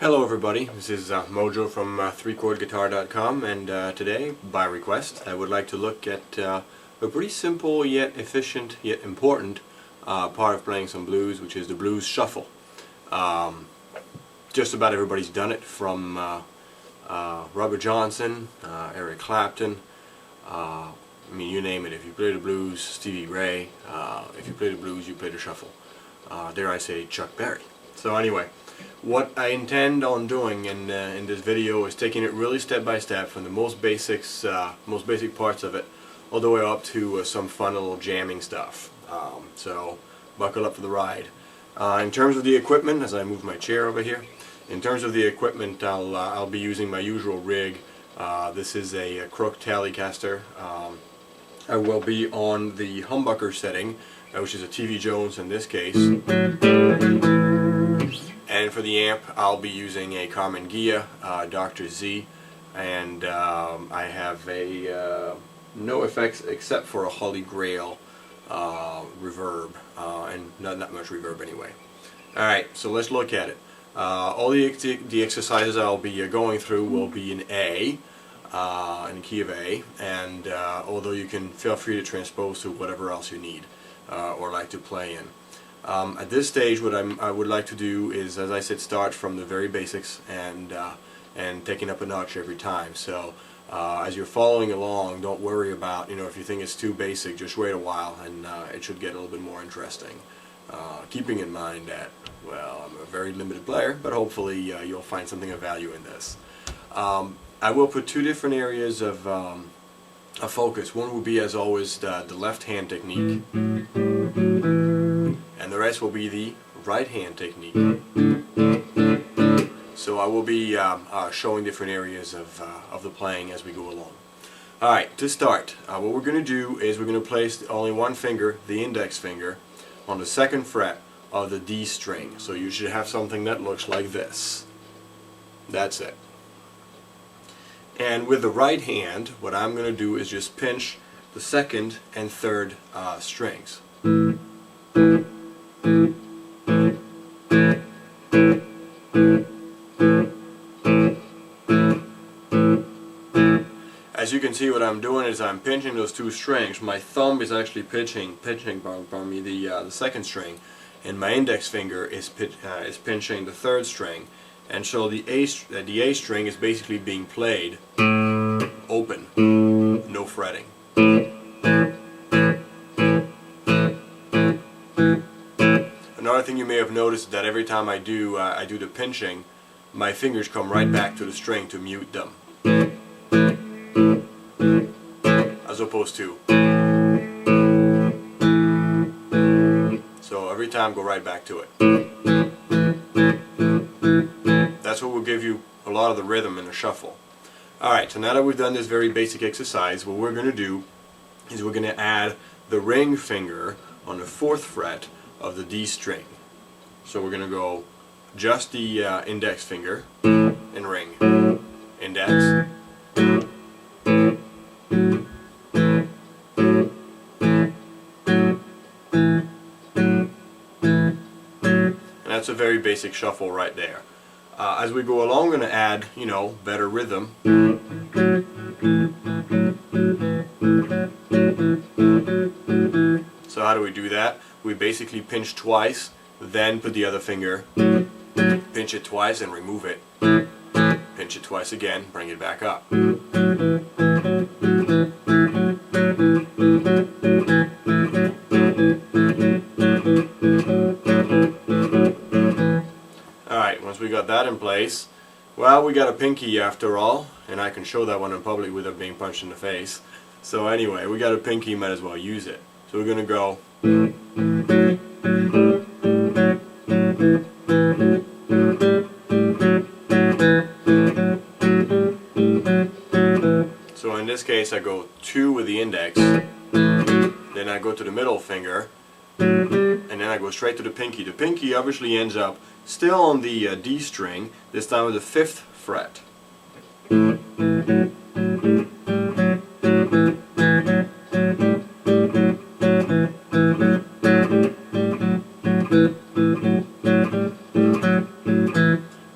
Hello everybody, this is Mojo from ThreeChordGuitar.com, and today, by request, I would like to look at a pretty simple yet efficient yet important part of playing some blues, which is the blues shuffle. Just about everybody's done it, from Robert Johnson, Eric Clapton, I mean, you name it. If you play the blues, Stevie Ray. If you play the blues, you play the shuffle. Dare I say, Chuck Berry. So anyway, what I intend on doing in this video is taking it really step by step from the most basic parts of it all the way up to some fun little jamming stuff. So buckle up for the ride. In terms of the equipment, as I move my chair over here, in terms of the equipment, I'll be using my usual rig. This is a Crook Telecaster. I will be on the humbucker setting, which is a TV Jones in this case. And for the amp, I'll be using a Carmen Gia Dr. Z, and I have no effects except for a Holy Grail reverb, and not that much reverb anyway. Alright, so let's look at it. All the exercises I'll be going through will be in A, in the key of A, and although you can feel free to transpose to whatever else you need or like to play in. At this stage, what I would like to do is, as I said, start from the very basics and taking up a notch every time. So as you're following along, don't worry about, if you think it's too basic, just wait a while and it should get a little bit more interesting. Keeping in mind that, well, I'm a very limited player, but hopefully you'll find something of value in this. I will put two different areas of focus. One will be, as always, the left hand technique, and the rest will be the right hand technique. So I will be showing different areas of the playing as we go along. Alright, to start, what we're going to do is we're going to place only one finger, the index finger, on the second fret of the D string. So you should have something that looks like this. That's it. And with the right hand, what I'm going to do is just pinch the second and third strings. As you can see, what I'm doing is I'm pinching those two strings. My thumb is actually pinching the second string, and my index finger is pinching the third string. And so the A string is basically being played open, no fretting. Another thing you may have noticed is that every time I do the pinching, my fingers come right back to the string to mute them, as opposed to. So every time, go right back to it. That's what will give you a lot of the rhythm in the shuffle. Alright, so now that we've done this very basic exercise, what we're going to do is we're going to add the ring finger on the 4th fret of the D string. So we're going to go just the index finger and ring. Index. And that's a very basic shuffle right there. As we go along, we're going to add, better rhythm. So how do we do that? We basically pinch twice, then put the other finger, pinch it twice and remove it, pinch it twice again, bring it back up. Alright, once we got that in place, well, we got a pinky after all, and I can show that one in public without being punched in the face. So anyway, we got a pinky, might as well use it. So we're going to go. So in this case, I go 2 with the index, then I go to the middle finger, and then I go straight to the pinky. The pinky obviously ends up still on the D string, this time with the 5th fret.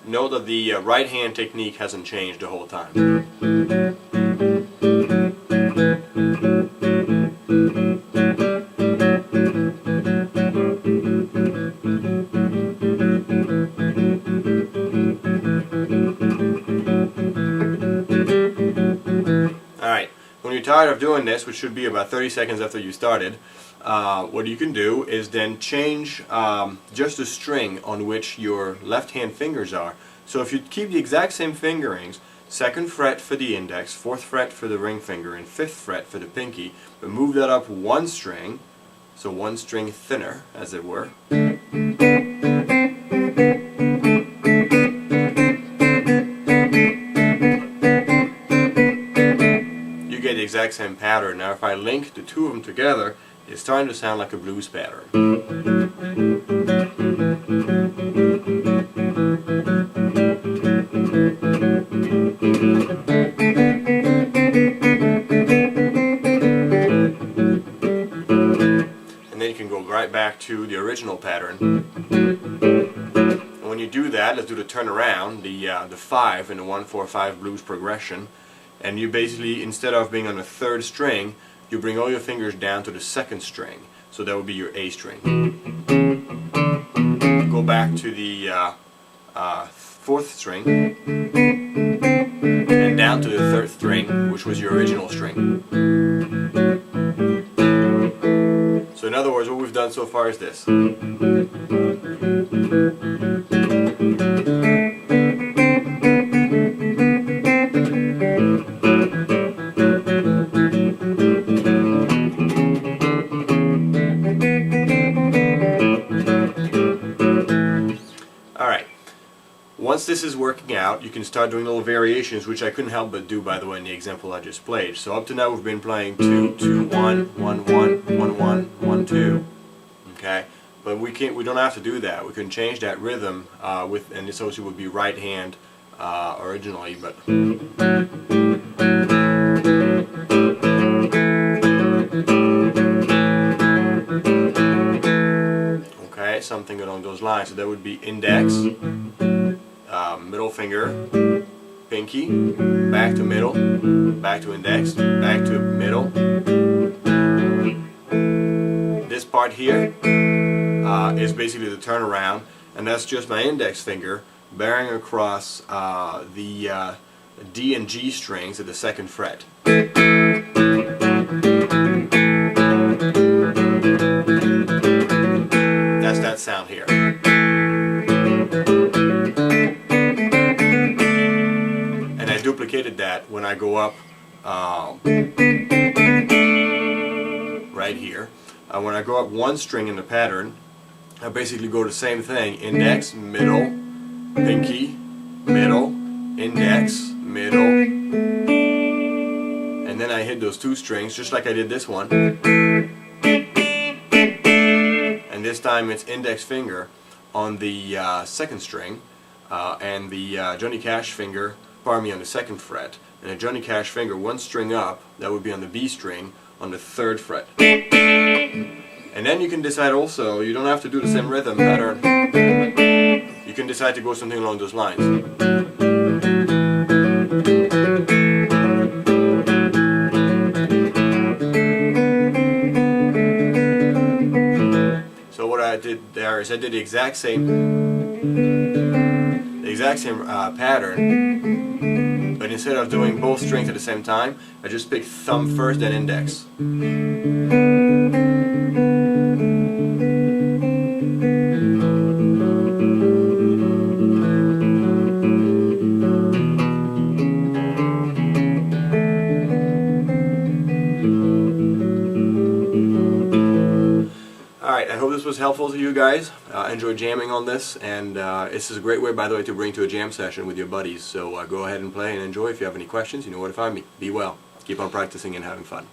Note that the right hand technique hasn't changed the whole time. Alright, when you're tired of doing this, which should be about 30 seconds after you started, what you can do is then change just the string on which your left hand fingers are. So if you keep the exact same fingerings, 2nd fret for the index, 4th fret for the ring finger, and 5th fret for the pinky, but move that up one string, so one string thinner, as it were. You get the exact same pattern. Now if I link the two of them together, it's starting to sound like a blues pattern. And then you can go right back to the original pattern. And when you do that, let's do the turnaround, the 5 in the 1-4-5 blues progression. And you basically, instead of being on the 3rd string, you bring all your fingers down to the 2nd string. So that would be your A string. Go back to the 4th string and down to the 3rd string, which was your original string. So in other words, what we've done so far is this. Alright, once this is working out, you can start doing little variations, which I couldn't help but do, by the way, in the example I just played. So up to now we've been playing 2, 2, 1, 1, 1, 1, 1, 1, 2. Okay, but we don't have to do that. We can change that rhythm and this also would be right hand originally, but. Okay, something along those lines. So that would be index, middle finger, pinky, back to middle, back to index, back to middle. This part here is basically the turnaround, and that's just my index finger bearing across the D and G strings at the 2nd fret. That's that sound here. And I duplicated that when I go up right here. When I go up one string in the pattern, I basically go the same thing. Index, middle, pinky, middle, index, middle, and then I hit those 2 strings just like I did this one. And this time it's index finger on the 2nd string and the Johnny Cash finger, pardon me, on the 2nd fret. And the Johnny Cash finger one string up, that would be on the B string on the 3rd fret. And then you can decide also, you don't have to do the same rhythm pattern. You can decide to go something along those lines. So what I did there is I did the exact same pattern, but instead of doing both strings at the same time, I just picked thumb first, then index. Alright, I hope this was helpful to you guys. Enjoy jamming on this, and this is a great way, by the way, to bring to a jam session with your buddies. So go ahead and play and enjoy. If you have any questions, you know where to find me. Be well. Keep on practicing and having fun.